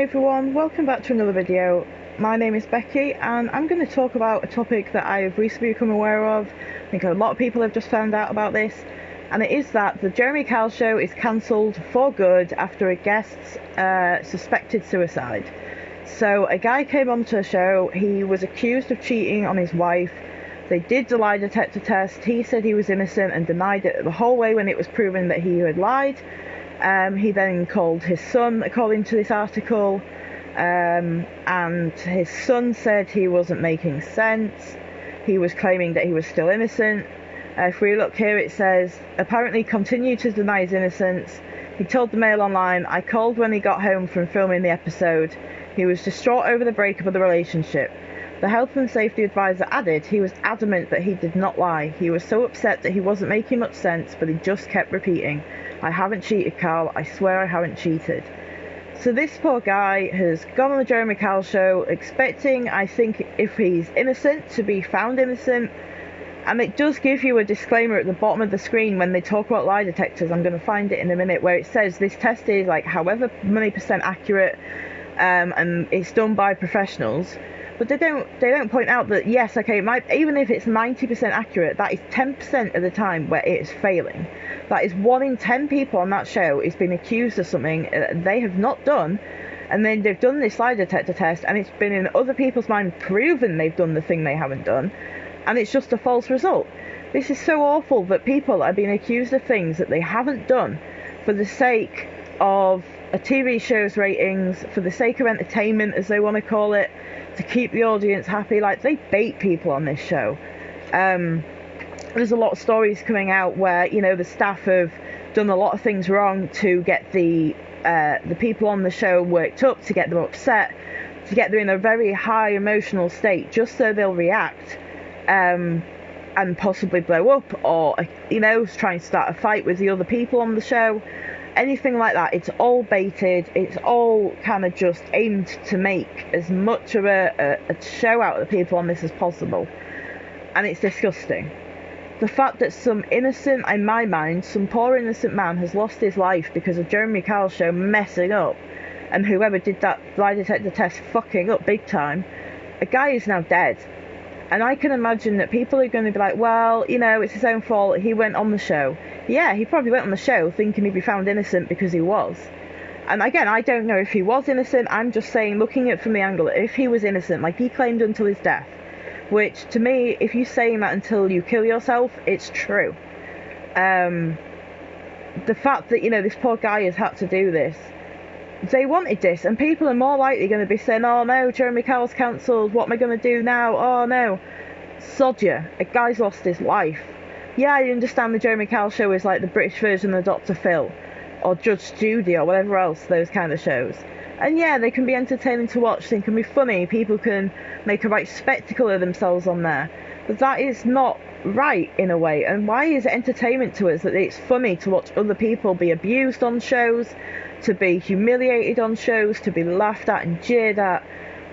everyone, welcome back to another video. My name is Becky and I'm going to talk about a topic that I've recently become aware of. I think a lot of people have just found out about this, and it is that the Jeremy Kyle show is cancelled for good after a guest's suspected suicide. So a guy came onto the show, he was accused of cheating on his wife. They did the lie detector test, he said he was innocent and denied it the whole way when it was proven that he had lied. He then called his son, according to this article, and his son said he wasn't making sense. He was claiming that he was still innocent. If we look here, it says, apparently continued to deny his innocence. He told the Mail Online, I called when he got home from filming the episode. He was distraught over the breakup of the relationship. The health and safety advisor added he was adamant that he did not lie. He was so upset that he wasn't making much sense, but he just kept repeating, I haven't cheated, Carl. I swear I haven't cheated. So this poor guy has gone on the Jeremy Kyle show expecting, I think, if he's innocent, to be found innocent. And it does give you a disclaimer at the bottom of the screen when they talk about lie detectors. I'm going to find it in a minute, where it says this test is like however many percent accurate, and it's done by professionals. But they don't point out that, yes, okay, even if it's 90% accurate, that is 10% of the time where it is failing. That is 1 in 10 people on that show is being accused of something they have not done, and then they've done this lie detector test, and it's been in other people's mind proven they've done the thing they haven't done, and it's just a false result. This is so awful that people are being accused of things that they haven't done for the sake of a TV show's ratings, for the sake of entertainment, as they want to call it, to keep the audience happy. Like, they bait people on this show. There's a lot of stories coming out where, you know, the staff have done a lot of things wrong to get the people on the show worked up, to get them upset, to get them in a very high emotional state, just so they'll react and possibly blow up, or, you know, try and start a fight with the other people on the show. Anything like that, it's all baited, it's all kind of just aimed to make as much of a show out of the people on this as possible. And it's disgusting. The fact that some innocent, in my mind, some poor innocent man has lost his life because of Jeremy Kyle's show messing up, and whoever did that lie detector test fucking up big time, a guy is now dead. And I can imagine that people are going to be like, well, you know, it's his own fault, he went on the show. Yeah, he probably went on the show thinking he'd be found innocent because he was. And again, I don't know if he was innocent. I'm just saying, looking at it from the angle, if he was innocent, like he claimed until his death, which to me, if you're saying that until you kill yourself, it's true. The fact that, you know, this poor guy has had to do this, they wanted this, and people are more likely going to be saying, oh no, Jeremy Kyle's cancelled, what am I going to do now? Oh no. Sod ya, a guy's lost his life. Yeah, I understand the Jeremy Kyle show is like the British version of Dr. Phil, or Judge Judy, or whatever else, those kind of shows. And yeah, they can be entertaining to watch, they can be funny, people can make a right spectacle of themselves on there. But that is not right, in a way. And why is it entertainment to us that it's funny to watch other people be abused on shows, to be humiliated on shows, to be laughed at and jeered at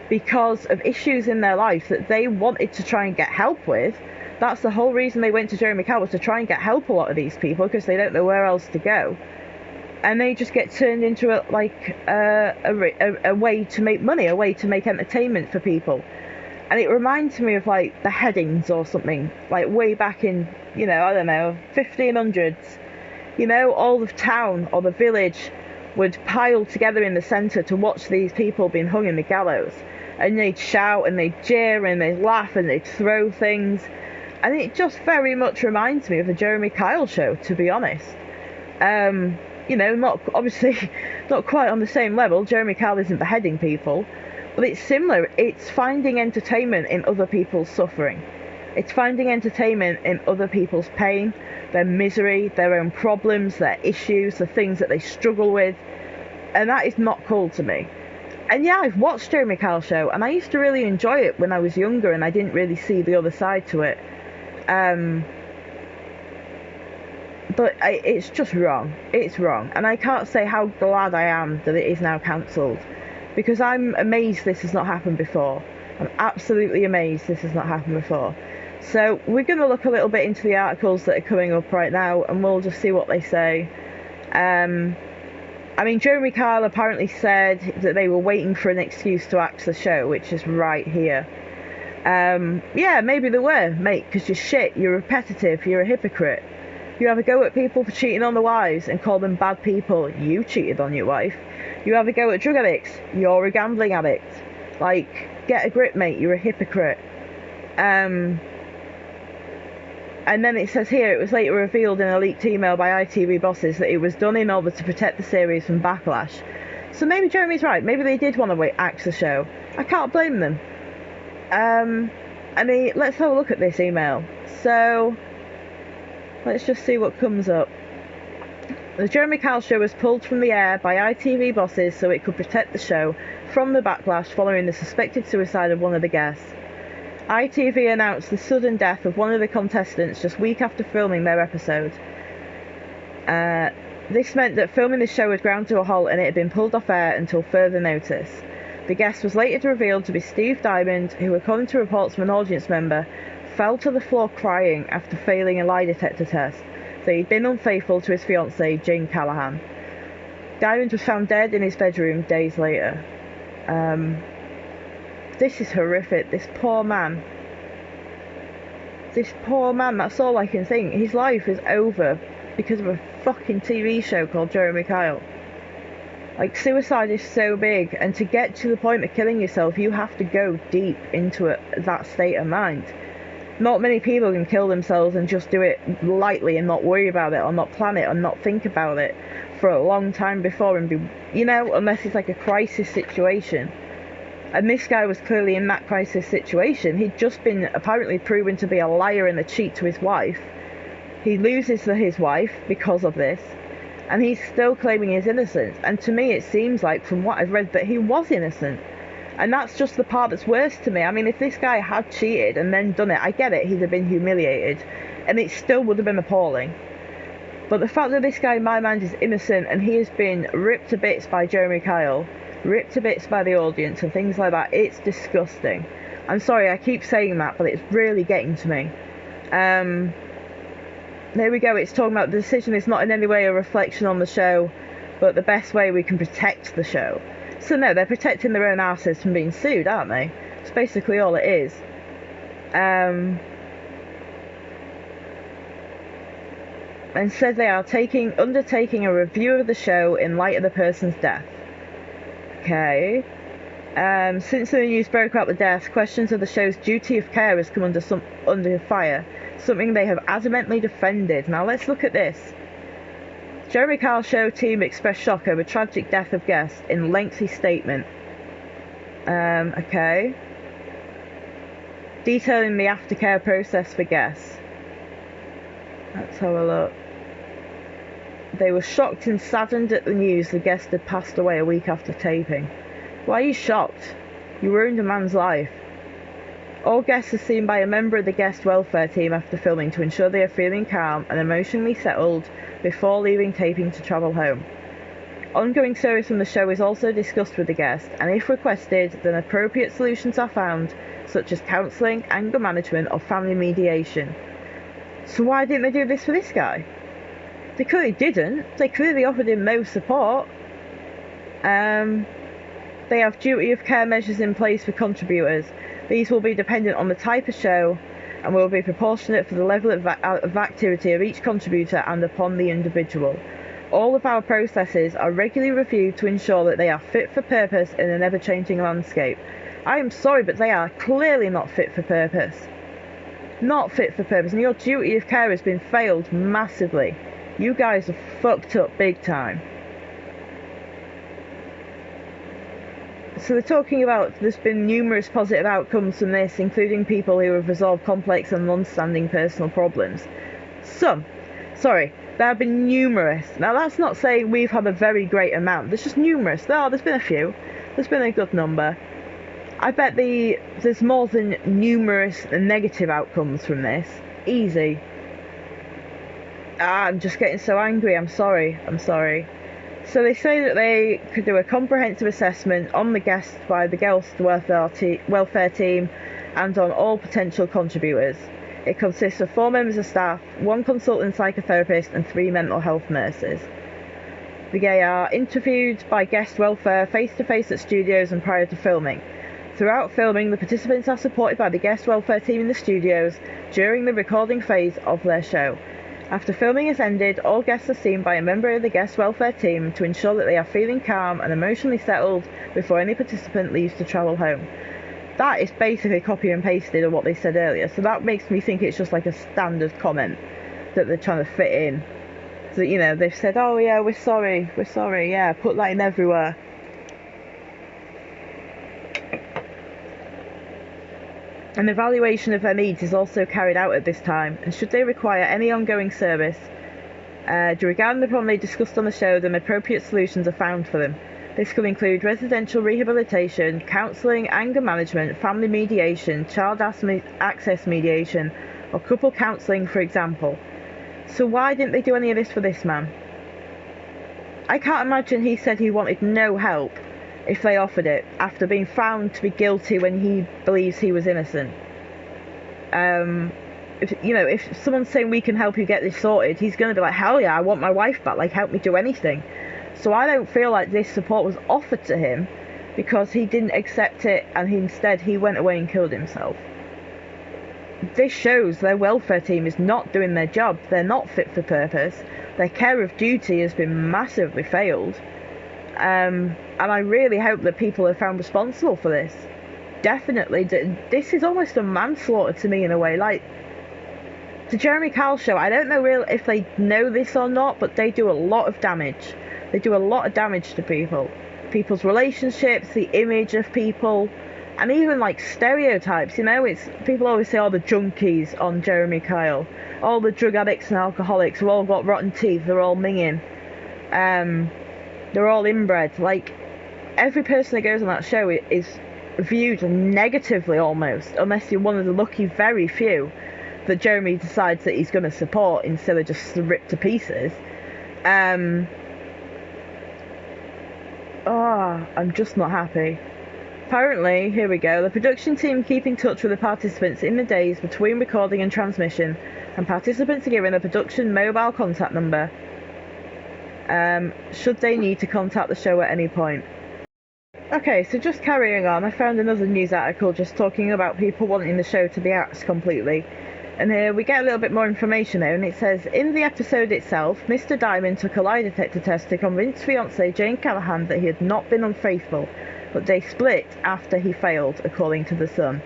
because of issues in their life that they wanted to try and get help with? That's the whole reason they went to Jeremy Kyle, was to try and get help, a lot of these people, because they don't know where else to go. And they just get turned into a way to make money, a way to make entertainment for people. And it reminds me of like the Headings or something, like way back in, you know, I don't know, 1500s. You know, all the town or the village would pile together in the centre to watch these people being hung in the gallows. And they'd shout and they'd jeer and they'd laugh and they'd throw things. And it just very much reminds me of the Jeremy Kyle show, to be honest. You know, not obviously not quite on the same level. Jeremy Kyle isn't beheading people, but it's similar. It's finding entertainment in other people's suffering. It's finding entertainment in other people's pain, their misery, their own problems, their issues, the things that they struggle with. And that is not cool to me. And yeah, I've watched Jeremy Kyle show, and I used to really enjoy it when I was younger, and I didn't really see the other side to it. But it's just wrong. It's wrong. And I can't say how glad I am that it is now cancelled, because I'm amazed this has not happened before. I'm absolutely amazed this has not happened before. So we're going to look a little bit into the articles that are coming up right now, and we'll just see what they say. I mean, Jeremy Kyle apparently said that they were waiting for an excuse to axe the show, which is right here. Yeah, maybe they were, mate, because you're shit, you're repetitive, you're a hypocrite. You have a go at people for cheating on their wives and call them bad people. You cheated on your wife. You have a go at drug addicts. You're a gambling addict. Like, get a grip, mate, you're a hypocrite. And then it says here, it was later revealed in a leaked email by ITV bosses that it was done in order to protect the series from backlash. So maybe Jeremy's right. Maybe they did want to axe the show. I can't blame them. Let's have a look at this email. So, let's just see what comes up. The Jeremy Kyle show was pulled from the air by ITV bosses so it could protect the show from the backlash following the suspected suicide of one of the guests. ITV announced the sudden death of one of the contestants just week after filming their episode. This meant that filming the show had ground to a halt and it had been pulled off air until further notice. The guest was later revealed to be Steve Dymond, who, according to reports from an audience member, fell to the floor crying after failing a lie detector test, so he'd been unfaithful to his fiancée, Jane Callahan. Dymond was found dead in his bedroom days later. This is horrific. This poor man, that's all I can think. His life is over because of a fucking TV show called Jeremy Kyle. Like, suicide is so big, and to get to the point of killing yourself, you have to go deep into that state of mind. Not many people can kill themselves and just do it lightly and not worry about it, or not plan it, or not think about it for a long time before, and unless it's like a crisis situation. And this guy was clearly in that crisis situation. He'd just been apparently proven to be a liar and a cheat to his wife. He loses his wife because of this, and he's still claiming his innocence. And to me, it seems like, from what I've read, that he was innocent. And that's just the part that's worse to me. I mean, if this guy had cheated and then done it, I get it, he'd have been humiliated, and it still would have been appalling. But the fact that this guy, in my mind, is innocent, and he has been ripped to bits by Jeremy Kyle, ripped to bits by the audience and things like that, it's disgusting. I'm sorry, I keep saying that, but it's really getting to me. There we go, it's talking about the decision is not in any way a reflection on the show, but the best way we can protect the show. So no, they're protecting their own asses from being sued, aren't they? It's basically all it is. And said they are undertaking a review of the show in light of the person's death. Okay. Since the news broke about the death, questions of the show's duty of care has come under fire, something they have adamantly defended. Now let's look at this. Jeremy Kyle show team expressed shock over tragic death of guest in lengthy statement. Okay. Detailing the aftercare process for guests. Let's have a look. They were shocked and saddened at the news the guest had passed away a week after taping. Why are you shocked? You ruined a man's life. All guests are seen by a member of the guest welfare team after filming to ensure they are feeling calm and emotionally settled before leaving taping to travel home. Ongoing service from the show is also discussed with the guest, and if requested, then appropriate solutions are found, such as counselling, anger management, or family mediation. So why didn't they do this for this guy? They clearly didn't. They clearly offered him no support. They have duty of care measures in place for contributors. These will be dependent on the type of show and will be proportionate for the level of activity of each contributor and upon the individual. All of our processes are regularly reviewed to ensure that they are fit for purpose in an ever-changing landscape. I am sorry, but they are clearly not fit for purpose. Not fit for purpose, and your duty of care has been failed massively. You guys are fucked up big time. So they're talking about there's been numerous positive outcomes from this, including people who have resolved complex and long-standing personal problems. There have been numerous. Now that's not saying we've had a very great amount. There's just numerous. There's been a few. There's been a good number. I bet there's more than numerous negative outcomes from this. Easy. I'm just getting so angry. I'm sorry. So they say that they could do a comprehensive assessment on the guests by the guest welfare team and on all potential contributors. It consists of 4 members of staff, 1 consultant psychotherapist and 3 mental health nurses. They are interviewed by guest welfare face-to-face at studios and prior to filming. Throughout filming, the participants are supported by the guest welfare team in the studios during the recording phase of their show. After filming has ended, all guests are seen by a member of the guest welfare team to ensure that they are feeling calm and emotionally settled before any participant leaves to travel home. That is basically copy and pasted of what they said earlier, so that makes me think it's just like a standard comment that they're trying to fit in. So, you know, they've said, oh yeah, we're sorry, yeah, put that in everywhere. An evaluation of their needs is also carried out at this time, and should they require any ongoing service, regarding the problem they discussed on the show, then appropriate solutions are found for them. This could include residential rehabilitation, counselling, anger management, family mediation, child access mediation, or couple counselling, for example. So why didn't they do any of this for this man? I can't imagine he said he wanted no help if they offered it after being found to be guilty when he believes he was innocent. If someone's saying we can help you get this sorted, he's going to be like, hell yeah, I want my wife back, like help me do anything. So I don't feel like this support was offered to him because he didn't accept it, and instead he went away and killed himself. This shows their welfare team is not doing their job. They're not fit for purpose. Their care of duty has been massively failed. And I really hope that people are found responsible for this. Definitely. This is almost a manslaughter to me in a way. Like, the Jeremy Kyle show, I don't know really if they know this or not, but they do a lot of damage. They do a lot of damage to people. People's relationships, the image of people, and even like stereotypes, you know. It's people always say, oh, the junkies on Jeremy Kyle, all the drug addicts and alcoholics have all got rotten teeth, they're all minging, they're all inbred. Like, every person that goes on that show is viewed negatively almost, unless you're one of the lucky very few that Jeremy decides that he's going to support instead of just rip to pieces. I'm just not happy. Apparently, here we go, the production team keep in touch with the participants in the days between recording and transmission, and participants are given a production mobile contact number should they need to contact the show at any point. Okay, so just carrying on, I found another news article just talking about people wanting the show to be axed completely. And here we get a little bit more information there, and it says, in the episode itself, Mr. Dymond took a lie detector test to convince fiancée Jane Callahan that he had not been unfaithful, but they split after he failed, according to The Sun.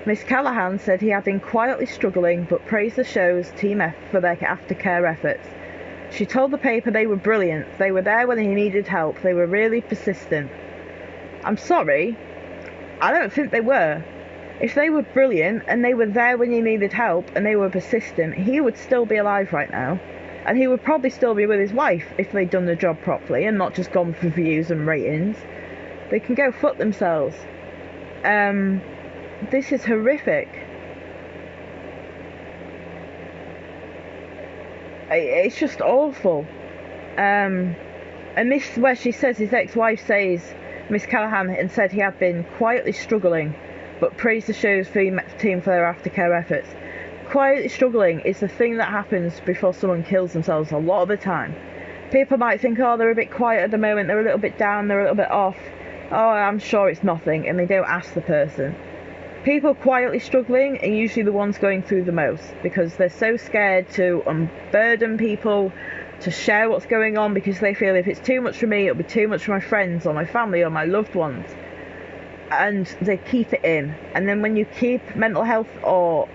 Miss Callahan said he had been quietly struggling, but praised the show's Team F for their aftercare efforts. She told the paper they were brilliant, they were there when he needed help, they were really persistent. I'm sorry, I don't think they were. If they were brilliant and they were there when you needed help and they were persistent, he would still be alive right now. And he would probably still be with his wife if they'd done the job properly and not just gone for views and ratings. They can go fuck themselves. This is horrific. It's just awful. And this is where she says his ex-wife says, Miss Callahan, and said he had been quietly struggling, but praised the show's team for their aftercare efforts. Quietly struggling is the thing that happens before someone kills themselves a lot of the time. People might think, oh, they're a bit quiet at the moment, they're a little bit down, they're a little bit off. Oh, I'm sure it's nothing, and they don't ask the person. People quietly struggling are usually the ones going through the most, because they're so scared to unburden people, to share what's going on, because they feel if it's too much for me, it'll be too much for my friends or my family or my loved ones. And they keep it in. And then when you keep mental health or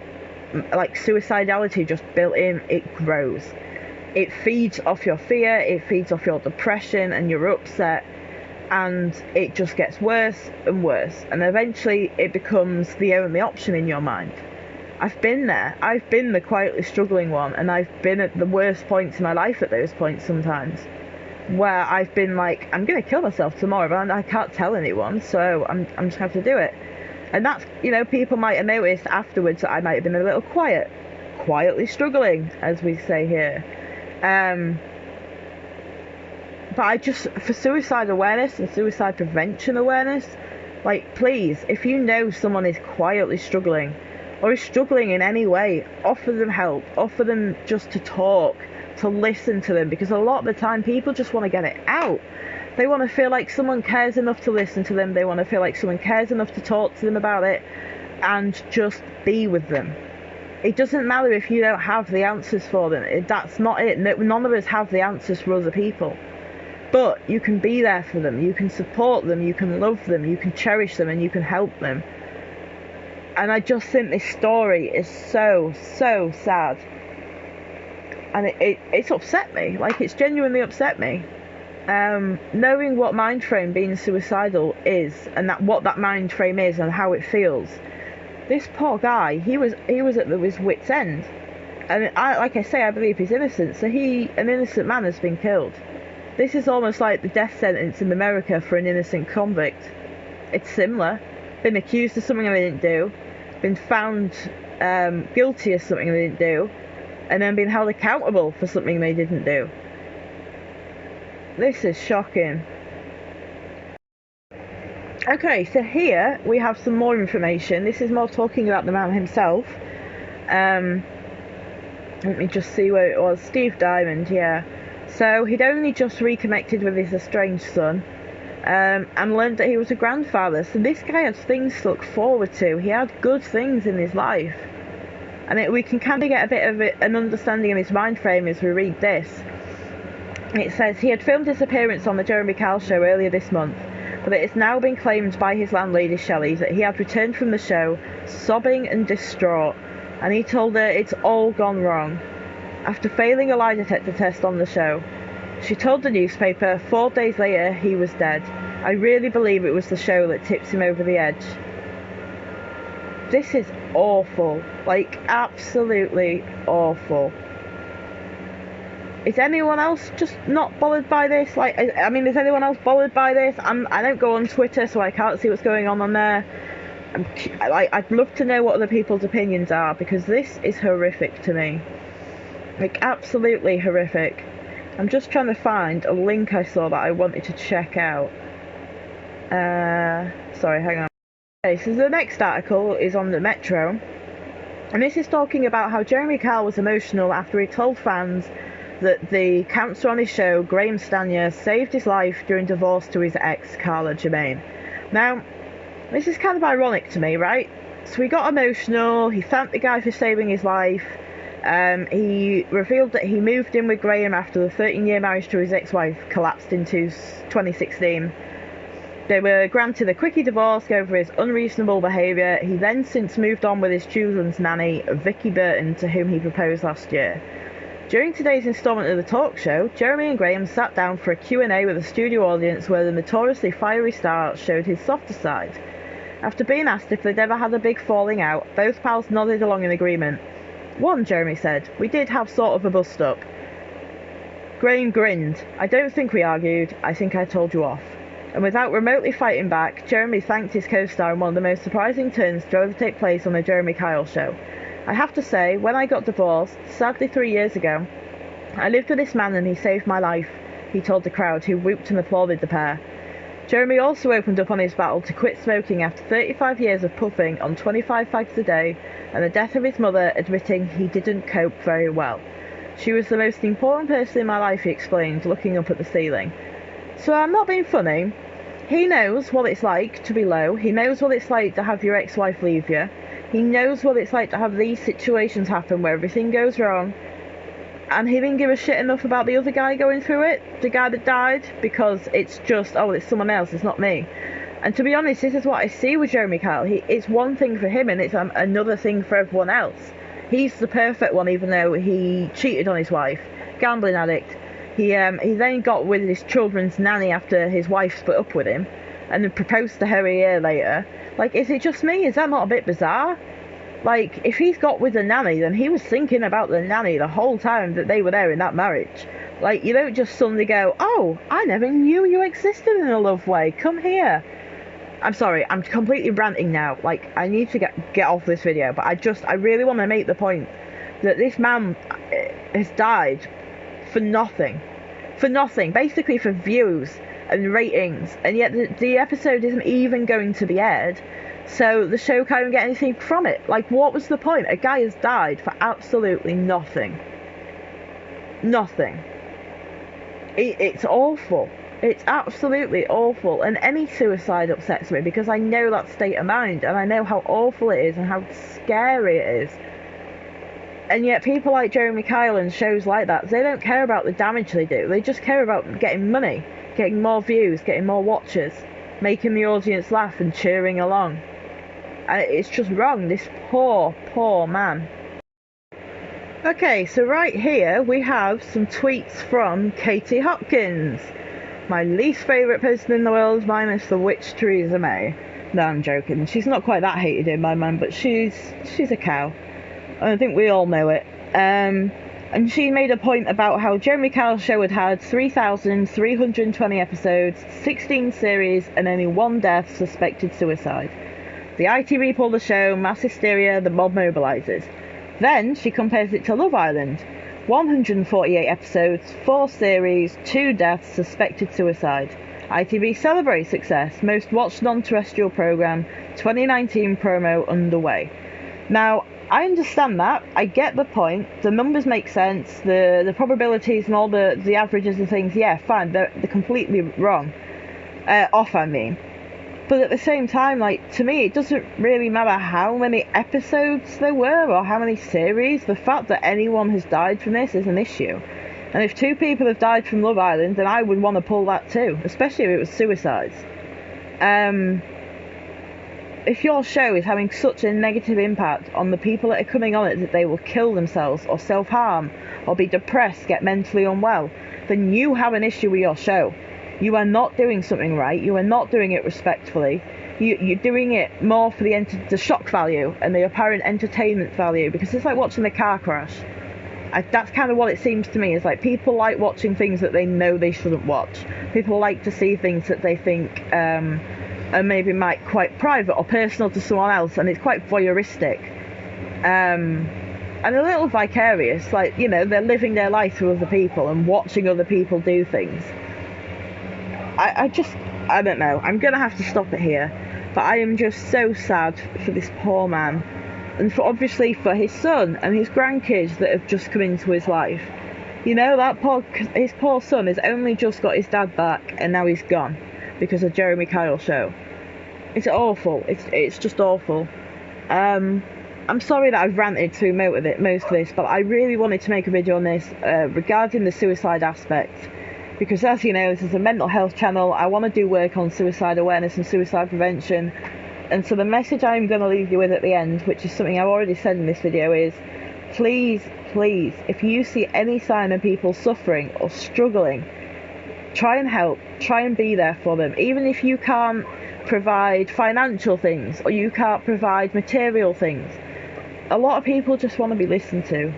like suicidality just built in, it grows. It feeds off your fear, it feeds off your depression and your upset, and it just gets worse and worse, and eventually it becomes the only option in your mind. I've been there. I've been the quietly struggling one, and I've been at the worst points in my life at those points sometimes, where I've been like, I'm going to kill myself tomorrow, but I can't tell anyone, so I'm just going to have to do it. And that's, you know, people might have noticed afterwards that I might have been a little quietly struggling, as we say here. But I just, for suicide awareness and suicide prevention awareness, like, please, if you know someone is quietly struggling, or is struggling in any way, offer them help, offer them just to talk, to listen to them, because a lot of the time people just want to get it out. They want to feel like someone cares enough to listen to them. They want to feel like someone cares enough to talk to them about it and just be with them. It doesn't matter if you don't have the answers for them. That's not it. None of us have the answers for other people. But you can be there for them. You can support them. You can love them. You can cherish them, and you can help them. And I just think this story is so sad. And it's upset me. Like, it's genuinely upset me. Knowing what mind frame being suicidal is, and what that mind frame is and how it feels. This poor guy, he was at his wit's end. And like I say, I believe he's innocent. So an innocent man has been killed. This is almost like the death sentence in America for an innocent convict. It's similar. Been accused of something they didn't do, been found guilty of something they didn't do, and then been held accountable for something they didn't do. This is shocking. Okay, so here we have some more information. This is more talking about the man himself. Let me just see where it was. Steve Dymond, yeah. So he'd only just reconnected with his estranged son, and learned that he was a grandfather. So this guy had things to look forward to. He had good things in his life. And we can kind of get a bit of an understanding of his mind frame as we read this. It says he had filmed his appearance on the Jeremy Kyle show earlier this month, but it has now been claimed by his landlady Shelley that he had returned from the show sobbing and distraught, and he told her it's all gone wrong. After failing a lie detector test on the show, she told the newspaper 4 days later he was dead. I really believe it was the show that tipped him over the edge. This is awful. Like, absolutely awful. Is anyone else just not bothered by this? Like, I mean, is anyone else bothered by this? I don't go on Twitter, so I can't see what's going on there. I'd love to know what other people's opinions are, because this is horrific to me. Like, absolutely horrific. I'm just trying to find a link I saw that I wanted to check out. Sorry, hang on. Okay, so the next article is on the Metro, and this is talking about how Jeremy Kyle was emotional after he told fans that the counselor on his show, Graham Stanier, saved his life during divorce to his ex, Carla Germain. Now, this is kind of ironic to me, right? So he got emotional, he thanked the guy for saving his life, he revealed that he moved in with Graham after the 13-year marriage to his ex-wife collapsed in 2016. They were granted a quickie divorce over his unreasonable behaviour. He then since moved on with his children's nanny, Vicky Burton, to whom he proposed last year. During today's instalment of the talk show, Jeremy and Graham sat down for a Q&A with a studio audience where the notoriously fiery star showed his softer side. After being asked if they'd ever had a big falling out, both pals nodded along in agreement. One, Jeremy said, we did have sort of a bust-up. Graham grinned. I don't think we argued, I think I told you off. And without remotely fighting back, Jeremy thanked his co-star in one of the most surprising turns to ever take place on the Jeremy Kyle show. I have to say, when I got divorced, sadly 3 years ago, I lived with this man and he saved my life, he told the crowd, who whooped and applauded the pair. Jeremy also opened up on his battle to quit smoking after 35 years of puffing on 25 fags a day and the death of his mother, admitting he didn't cope very well. She was the most important person in my life, he explained, looking up at the ceiling. So I'm not being funny. He knows what it's like to be low. He knows what it's like to have your ex-wife leave you. He knows what it's like to have these situations happen where everything goes wrong. And he didn't give a shit enough about the other guy going through it, the guy that died, because it's just, oh, it's someone else, it's not me. And to be honest, this is what I see with Jeremy Kyle. It's one thing for him and it's another thing for everyone else. He's the perfect one, even though he cheated on his wife, gambling addict. He then got with his children's nanny after his wife split up with him, and then proposed to her a year later. Like, is it just me? Is that not a bit bizarre? Like, if he's got with the nanny, then he was thinking about the nanny the whole time that they were there in that marriage. Like, you don't just suddenly go, oh, I never knew you existed in a love way, come here. I'm sorry, I'm completely ranting now. Like, I need to get off this video, but I really want to make the point that this man has died for nothing, basically for views and ratings, and yet the episode isn't even going to be aired, so the show can't even get anything from it. Like, what was the point? A guy has died for absolutely nothing. Nothing. It's awful. It's absolutely awful. And any suicide upsets me because I know that state of mind and I know how awful it is and how scary it is. And yet people like Jeremy Kyle and shows like that, they don't care about the damage they do. They just care about getting money, getting more views, getting more watchers, making the audience laugh and cheering along. And it's just wrong. This poor, poor man. Okay, so right here we have some tweets from Katie Hopkins, my least favourite person in the world, minus the witch Theresa May. No, I'm joking. She's not quite that hated in my mind, but she's a cow. I think we all know it. And she made a point about how Jeremy Kyle's show had 3,320 episodes, 16 series, and only one death, suspected suicide. The ITV pulled the show, mass hysteria, the mob mobilises. Then she compares it to Love Island. 148 episodes, 4 series, 2 deaths, suspected suicide. ITV celebrates success, most watched non-terrestrial programme, 2019 promo underway. Now, I understand that. I get the point. The numbers make sense. The probabilities and all the averages and things, yeah, fine. They're completely wrong. Off, I mean. But at the same time, like, to me, it doesn't really matter how many episodes there were or how many series. The fact that anyone has died from this is an issue. And if 2 people have died from Love Island, then I would want to pull that too, especially if it was suicides. If your show is having such a negative impact on the people that are coming on it that they will kill themselves or self-harm or be depressed, get mentally unwell, then you have an issue with your show. You are not doing something right. You are not doing it respectfully. You're doing it more for the shock value and the apparent entertainment value, because it's like watching a car crash. That's kind of what it seems to me. It's like people like watching things that they know they shouldn't watch. People like to see things that they think are maybe quite private or personal to someone else, and it's quite voyeuristic. And a little vicarious, like, you know, they're living their life through other people and watching other people do things. I don't know. I'm going to have to stop it here. But I am just so sad for this poor man. And obviously for his son and his grandkids that have just come into his life. You know, his poor son has only just got his dad back and now he's gone because of Jeremy Kyle's show. It's awful. It's just awful. I'm sorry that I've ranted through most of this, but I really wanted to make a video on this regarding the suicide aspect. Because as you know, this is a mental health channel. I want to do work on suicide awareness and suicide prevention. And so the message I'm going to leave you with at the end, which is something I've already said in this video, is please, please, if you see any sign of people suffering or struggling, try and help, try and be there for them. Even if you can't provide financial things or you can't provide material things. A lot of people just want to be listened to.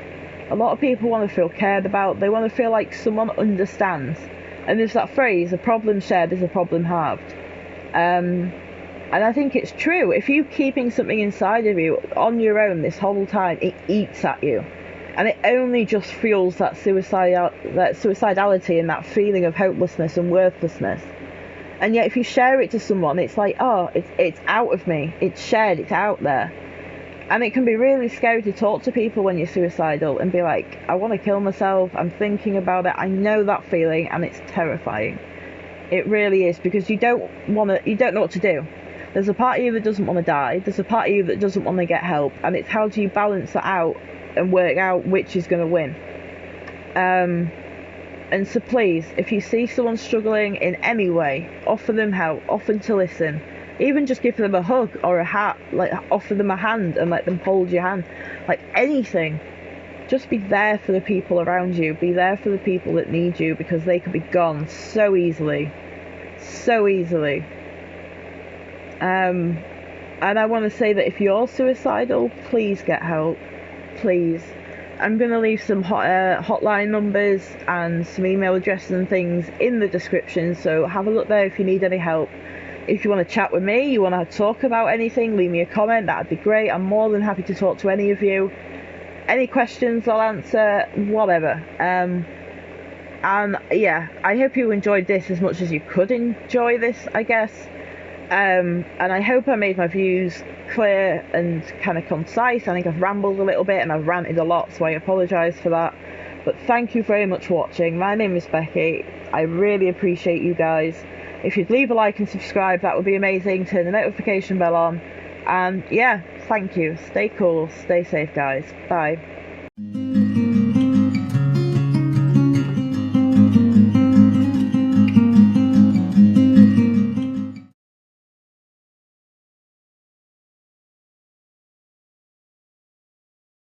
A lot of people want to feel cared about. They want to feel like someone understands. And there's that phrase, a problem shared is a problem halved. And I think it's true. If you're keeping something inside of you on your own this whole time, it eats at you. And it only just fuels that suicidality and that feeling of hopelessness and worthlessness. And yet if you share it to someone, it's like, oh, it's out of me. It's shared. It's out there. And it can be really scary to talk to people when you're suicidal and be like, I want to kill myself, I'm thinking about it, I know that feeling, and it's terrifying. It really is, because you don't know what to do. There's a part of you that doesn't want to die, there's a part of you that doesn't want to get help, and it's how do you balance that out and work out which is going to win. And so please, if you see someone struggling in any way, offer them help, offer to listen. Even just give them a hug or a hat, like offer them a hand and let them hold your hand. Like anything. Just be there for the people around you. Be there for the people that need you, because they could be gone so easily. So easily. And I want to say that if you're suicidal, please get help. Please. I'm going to leave some hotline numbers and some email addresses and things in the description, so have a look there if you need any help. If you want to chat with me, you want to talk about anything, leave me a comment, that'd be great. I'm more than happy to talk to any of you. Any questions I'll answer, whatever. And yeah, I hope you enjoyed this as much as you could enjoy this, I guess. And I hope I made my views clear and kind of concise. I think I've rambled a little bit and I've ranted a lot, so I apologise for that. But thank you very much for watching. My name is Becky. I really appreciate you guys. If you'd leave a like and subscribe, that would be amazing. Turn the notification bell on. And yeah, thank you. Stay cool, stay safe, guys. Bye.